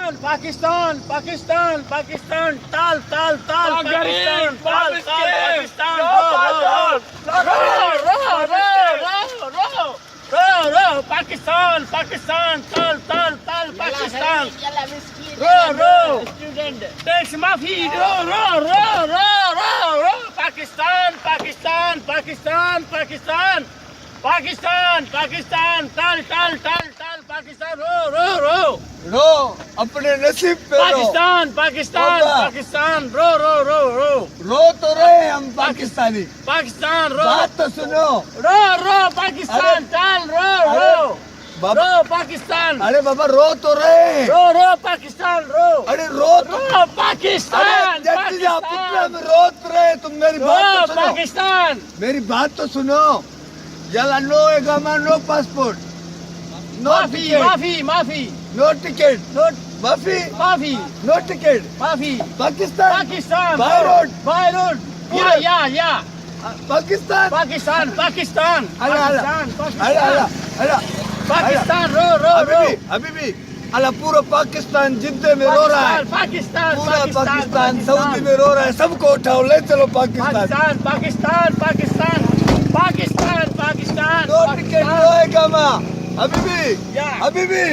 पाकिस्तान पाकिस्तान पाकिस्तान ताल ताल ताल पाकिस्तान ताल ताल पाकिस्तान रो पाकिस्तान पाकिस्तान ताल ताल ताल पाकिस्तान रो टैक्स माफी रो पाकिस्तान पाकिस्तान पाकिस्तान पाकिस्तान पाकिस्तान पाकिस्तान ताल ताल ताल ताल पाकिस्तान रो अपने नसीब पे रो। पाकिस्तान पाकिस्तान पाकिस्तान रो रो तो रहे हम पाकिस्तानी। पाकिस्तान रो बात तो सुनो। रो पाकिस्तान ताल रो पाकिस्तान अरे बाबा रो तो रहे। रो पाकिस्तान रो अरे रो तो पाकिस्तान में रोत रहे तुम। मेरी बात तो सुनो। पाकिस्तान मेरी बात तो सुनो। यला नो एगामा नो पासपोर्ट नो टिकट माफी नो टिकट माफी no ticket Pakistan by road या पाकिस्तान पाकिस्तान पाकिस्तान रो अभी भी अला पूरा पाकिस्तान जिद्दे में रो रहा है। पाकिस्तान पूरा पाकिस्तान सऊदी में रो रहा है। सबको उठाओ ले चलो Pakistan. Pakistan no ticket no एगामा अभी भी